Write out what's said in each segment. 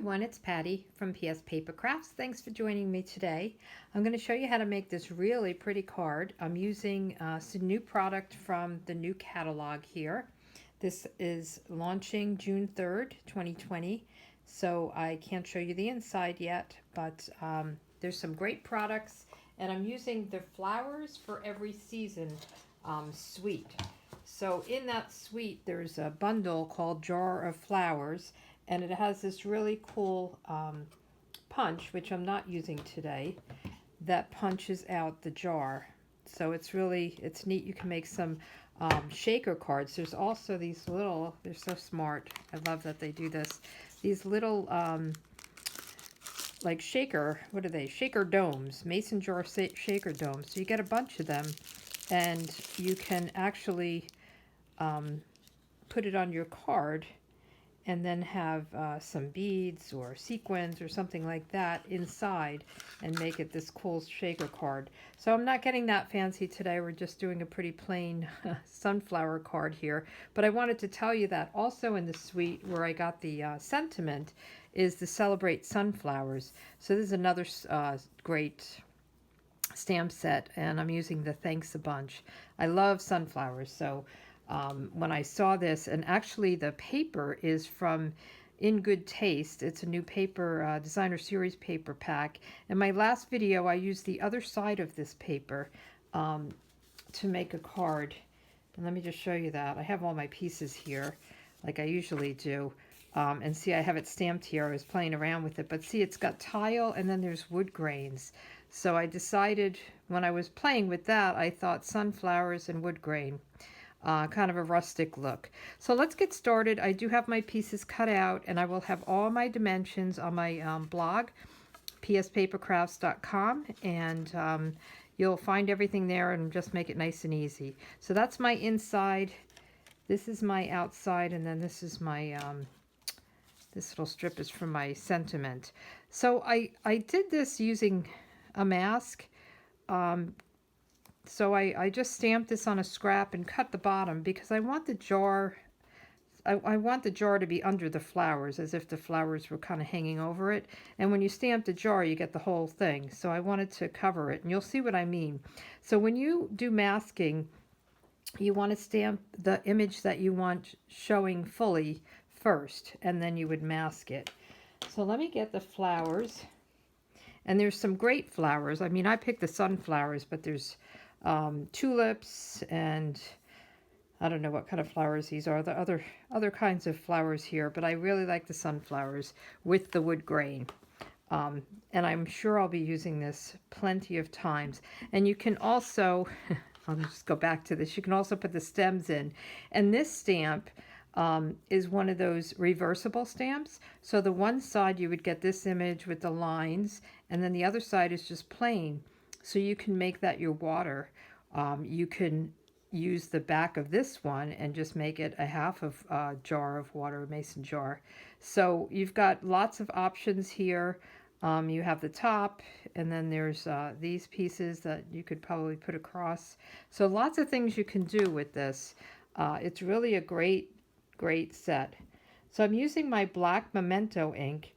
everyone, it's Patty from PS Paper Crafts. Thanks for joining me today. I'm going to show you how to make this really pretty card. I'm using some new product from the new catalog here. This is launching June 3rd, 2020, so I can't show you the inside yet, but there's some great products, and I'm using the Flowers for Every Season suite. So in that suite, there's a bundle called Jar of Flowers, and it has this really cool punch, which I'm not using today, that punches out the jar. So it's neat. You can make some shaker cards. There's also these little, they're so smart. I love that they do this. These little like shaker, what are they? Shaker domes, mason jar shaker domes. So you get a bunch of them, and you can actually put it on your card and then have some beads or sequins or something like that inside and make it this cool shaker card. So I'm not getting that fancy today. We're just doing a pretty plain sunflower card here. But I wanted to tell you that also in the suite where I got the sentiment is the Celebrate Sunflowers. So this is another great stamp set, and I'm using the Thanks a Bunch. I love sunflowers, so when I saw this, and actually the paper is from In Good Taste. It's a new paper, designer series paper pack. In my last video, I used the other side of this paper to make a card. And let me just show you that. I have all my pieces here, like I usually do. And see, I have it stamped here. I was playing around with it. But see, it's got tile, and then there's wood grains. So I decided, when I was playing with that, I thought sunflowers and wood grain. Kind of a rustic look. So let's get started. I do have my pieces cut out, and I will have all my dimensions on my blog, pspapercrafts.com, and you'll find everything there and just make it nice and easy. So that's my inside. This is my outside, and then this is my, this little strip is from my sentiment. So I did this using a mask. So I just stamped this on a scrap and cut the bottom because I want the jar, I want the jar to be under the flowers, as if the flowers were kind of hanging over it. And when you stamp the jar, you get the whole thing. So I wanted to cover it, and you'll see what I mean. So when you do masking, you want to stamp the image that you want showing fully first, and then you would mask it. So let me get the flowers. And there's some great flowers. I mean, I picked the sunflowers, but there's tulips, and I don't know what kind of flowers these are. The other kinds of flowers here, but I really like the sunflowers with the wood grain. And I'm sure I'll be using this plenty of times. And you can also, I'll just go back to this, you can also put the stems in. And this stamp is one of those reversible stamps. So the one side you would get this image with the lines, and then the other side is just plain. So you can make that your water. You can use the back of this one and just make it a half of a jar of water, a mason jar. So you've got lots of options here. You have the top, and then there's these pieces that you could probably put across. So lots of things you can do with this. It's really a great set. So I'm using my black Memento ink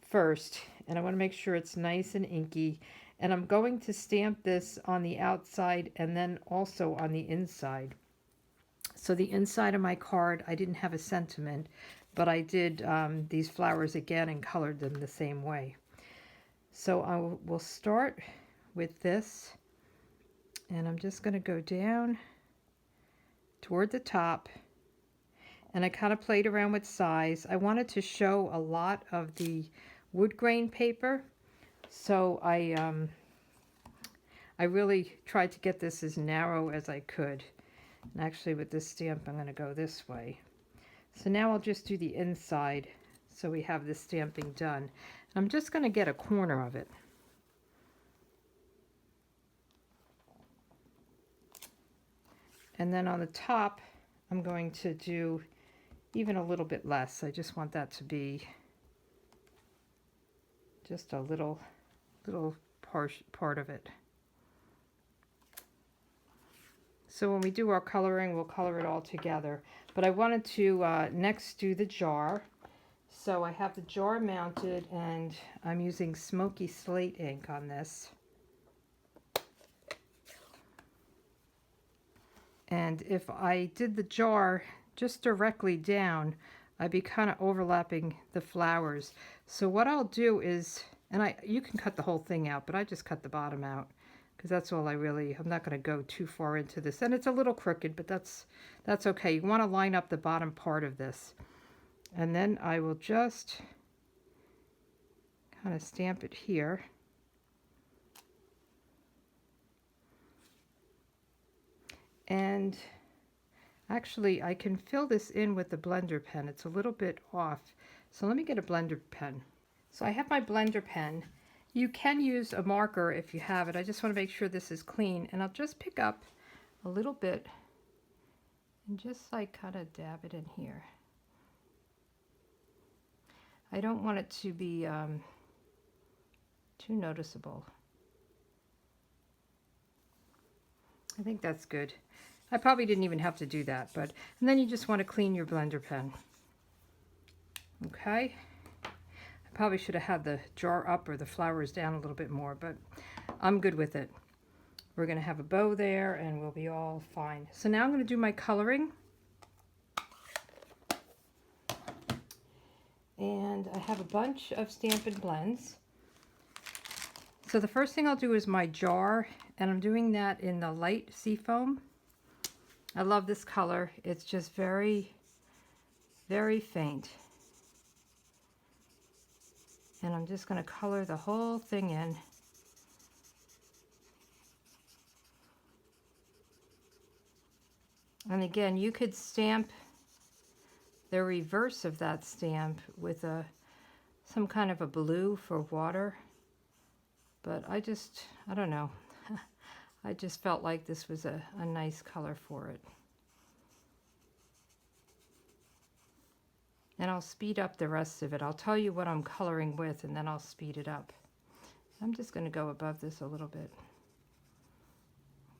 first, and I want to make sure it's nice and inky. And I'm going to stamp this on the outside and then also on the inside. So the inside of my card, I didn't have a sentiment, but I did these flowers again and colored them the same way. So I will start with this, and I'm just going to go down toward the top, and I kind of played around with size. I wanted to show a lot of the wood grain paper, so I really tried to get this as narrow as I could. And actually with this stamp, I'm going to go this way. So now I'll just do the inside so we have this stamping done. I'm just going to get a corner of it. And then on the top, I'm going to do even a little bit less. I just want that to be just a little part of it. So when we do our coloring, we'll color it all together. But I wanted to next do the jar. So I have the jar mounted and I'm using smoky slate ink on this. And if I did the jar just directly down, I'd be kind of overlapping the flowers. So what I'll do is, and you can cut the whole thing out, but I just cut the bottom out because that's all I'm not going to go too far into this. And it's a little crooked, but that's okay. You want to line up the bottom part of this. And then I will just kind of stamp it here. And actually, I can fill this in with the blender pen. It's a little bit off. So let me get a blender pen. So I have my blender pen. You can use a marker if you have it. I just want to make sure this is clean. And I'll just pick up a little bit and just like kind of dab it in here. I don't want it to be too noticeable. I think that's good. I probably didn't even have to do that, but, and then you just want to clean your blender pen. Okay. I probably should have had the jar up or the flowers down a little bit more, but I'm good with it. We're going to have a bow there and we'll be all fine. So now I'm going to do my coloring. And I have a bunch of Stampin' Blends. So the first thing I'll do is my jar, and I'm doing that in the light seafoam. I love this color. It's just very, very faint. And I'm just going to color the whole thing in. And again, you could stamp the reverse of that stamp with some kind of a blue for water. But I don't know. I just felt like this was a nice color for it. And I'll speed up the rest of it. I'll tell you what I'm coloring with and then I'll speed it up. I'm just going to go above this a little bit.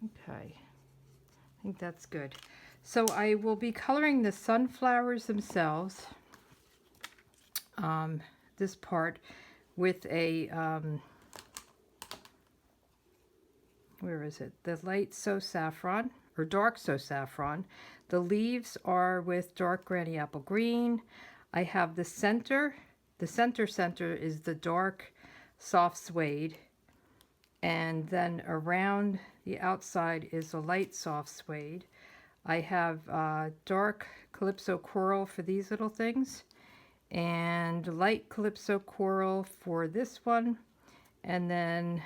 Okay. I think that's good. So I will be coloring the sunflowers themselves, this part, with a, where is it? The light So Saffron, or dark So Saffron. The leaves are with dark Granny Apple Green. I have the center. The center is the dark soft suede. And then around the outside is a light soft suede. I have dark Calypso Coral for these little things. And light Calypso Coral for this one. And then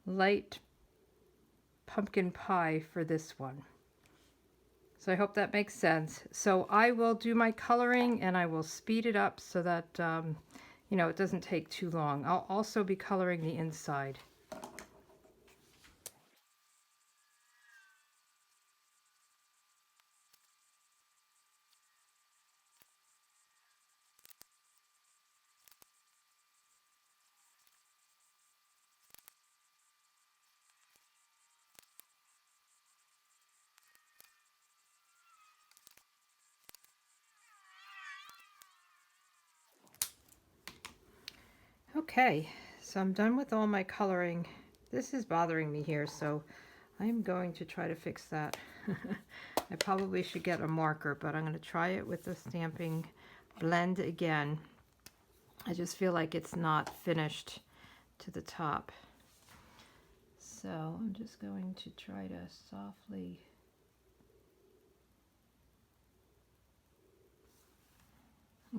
light Pumpkin Pie for this one. So I hope that makes sense. So I will do my coloring and I will speed it up so that, you know, it doesn't take too long. I'll also be coloring the inside. Okay, so I'm done with all my coloring. This is bothering me here, so I'm going to try to fix that. I probably should get a marker, but I'm going to try it with the Stampin' Blend again. I just feel like it's not finished to the top. So I'm just going to try to softly...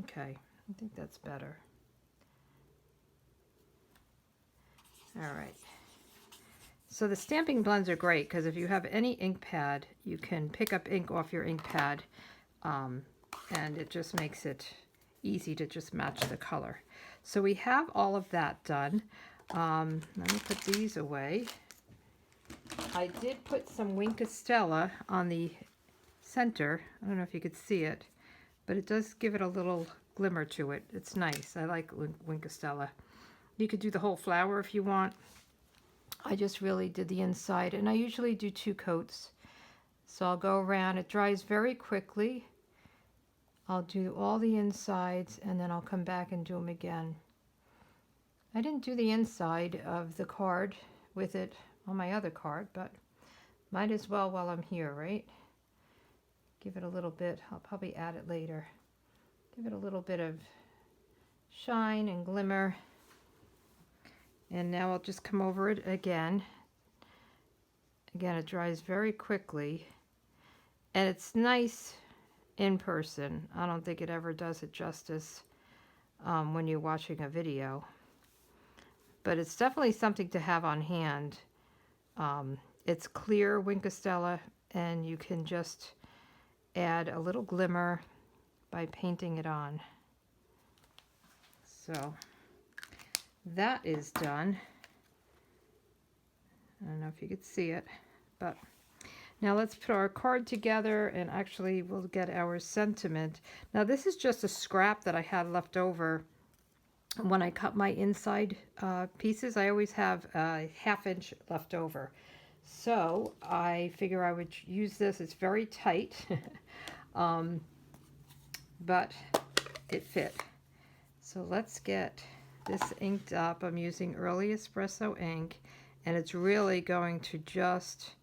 Okay, I think that's better. All right. So the stamping blends are great because if you have any ink pad, you can pick up ink off your ink pad, and it just makes it easy to just match the color. So we have all of that done. Let me put these away. I did put some Wink of Stella on the center. I don't know if you could see it, but it does give it a little glimmer to it. It's nice. I like Wink of Stella. You could do the whole flower if you want. I just really did the inside, and I usually do 2 coats. So I'll go around. It dries very quickly. I'll do all the insides and then I'll come back and do them again. I didn't do the inside of the card with it on my other card, but might as well while I'm here, right? Give it a little bit. I'll probably add it later. Give it a little bit of shine and glimmer. And now I'll just come over it again. Again, it dries very quickly. And it's nice in person. I don't think it ever does it justice when you're watching a video. But it's definitely something to have on hand. It's clear Wink of Stella, and you can just add a little glimmer by painting it on. So that is done. I don't know if you could see it, but now let's put our card together, and actually we'll get our sentiment. Now this is just a scrap that I had left over when I cut my inside pieces. I always have a 1/2 inch left over. So I figure I would use this. It's very tight, but it fit. So let's get this inked up. I'm using Early Espresso ink, and it's really going to just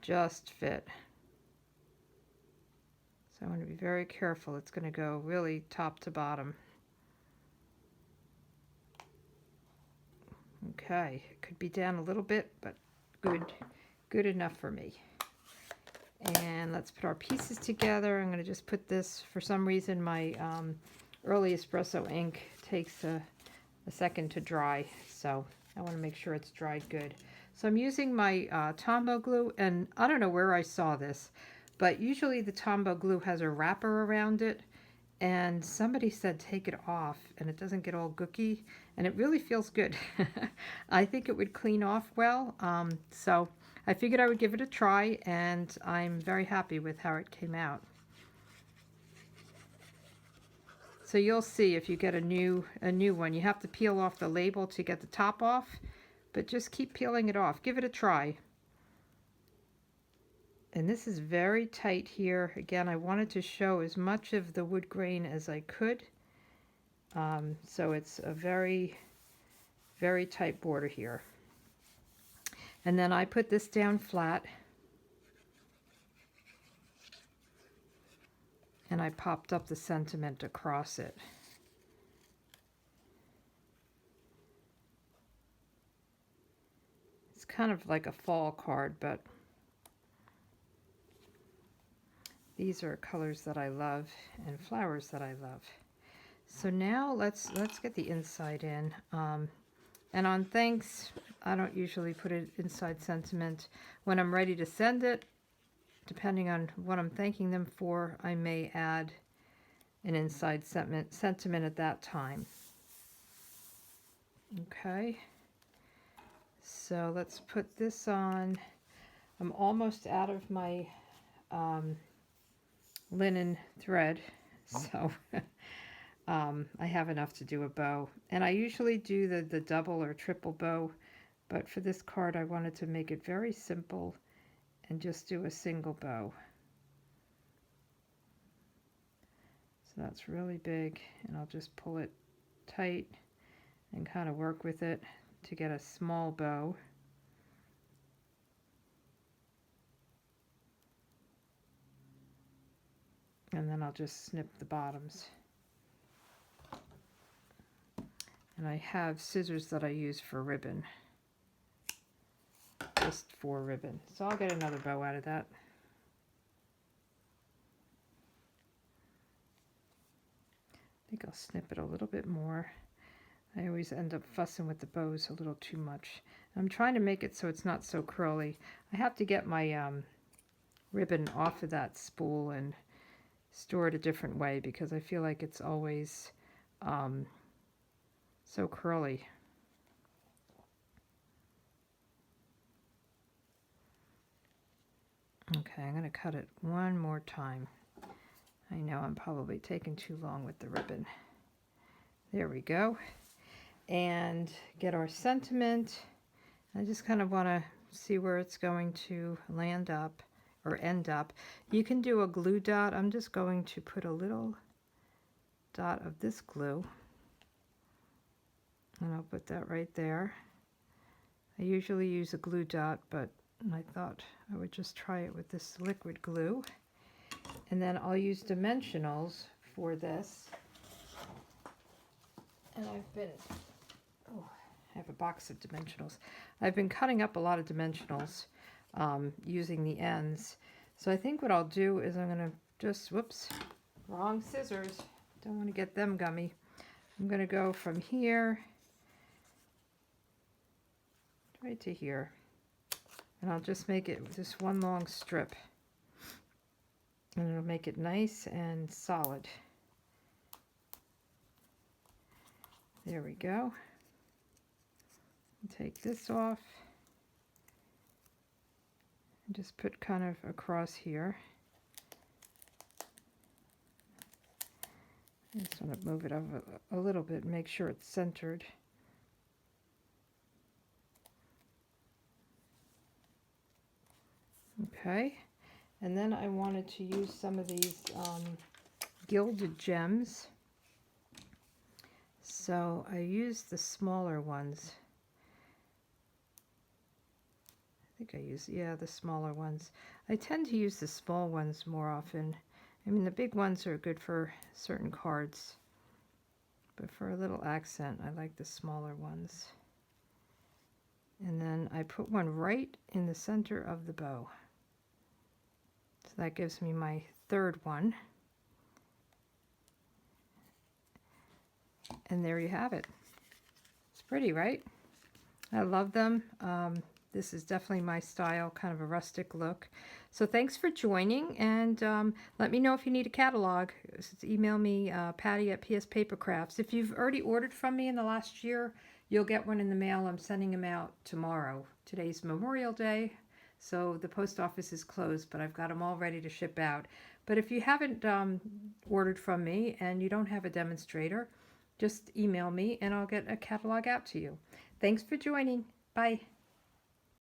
fit. So I want to be very careful. It's going to go really top to bottom. Okay, it could be down a little bit, but good enough for me. And let's put our pieces together. I'm going to just put this, for some reason my Early Espresso ink takes a second to dry, so I want to make sure it's dried good. So I'm using my Tombow glue, and I don't know where I saw this, but usually the Tombow glue has a wrapper around it, and somebody said take it off and it doesn't get all gooky, and it really feels good. I think it would clean off well, so I figured I would give it a try, and I'm very happy with how it came out. So you'll see if you get a new one, you have to peel off the label to get the top off, but just keep peeling it off. Give it a try. And this is very tight here. Again, I wanted to show as much of the wood grain as I could. So it's a very, very tight border here. And then I put this down flat. And I popped up the sentiment across it. It's kind of like a fall card, but these are colors that I love and flowers that I love. So now let's get the inside in. And on thanks, I don't usually put it inside sentiment. When I'm ready to send it, depending on what I'm thanking them for, I may add an inside sentiment at that time. Okay. So let's put this on. I'm almost out of my linen thread, so I have enough to do a bow. And I usually do the double or triple bow, but for this card I wanted to make it very simple and just do a single bow. So that's really big, and I'll just pull it tight and kind of work with it to get a small bow. And then I'll just snip the bottoms. And I have scissors that I use for ribbon. Just for ribbon. So I'll get another bow out of that. I think I'll snip it a little bit more. I always end up fussing with the bows a little too much. I'm trying to make it so it's not so curly. I have to get my ribbon off of that spool and store it a different way, because I feel like it's always so curly. Okay, I'm going to cut it one more time. I know I'm probably taking too long with the ribbon. There we go. And get our sentiment. I just kind of want to see where it's going to land up. or end up. You can do a glue dot. I'm just going to put a little dot of this glue, and I'll put that right there. I usually use a glue dot, but I thought I would just try it with this liquid glue. And then I'll use dimensionals for this. And I have a box of dimensionals. I've been cutting up a lot of dimensionals using the ends. So I think what I'll do is I'm going to just, whoops, wrong scissors. Don't want to get them gummy. I'm going to go from here right to here. And I'll just make it just one long strip. And it'll make it nice and solid. There we go. Take this off. And just put kind of across here. I just want to move it over a little bit, make sure it's centered. Okay, and then I wanted to use some of these gilded gems. So I used the smaller ones. I think I use, yeah, the smaller ones. I tend to use the small ones more often. I mean, the big ones are good for certain cards, but for a little accent, I like the smaller ones. And then I put one right in the center of the bow. So that gives me my third one. And there you have it. It's pretty, right? I love them. This is definitely my style, kind of a rustic look. So thanks for joining, and let me know if you need a catalog. Just email me, Patty at PS Paper Crafts. If you've already ordered from me in the last year, you'll get one in the mail. I'm sending them out tomorrow. Today's Memorial Day, so the post office is closed, but I've got them all ready to ship out. But if you haven't ordered from me and you don't have a demonstrator, just email me and I'll get a catalog out to you. Thanks for joining. Bye.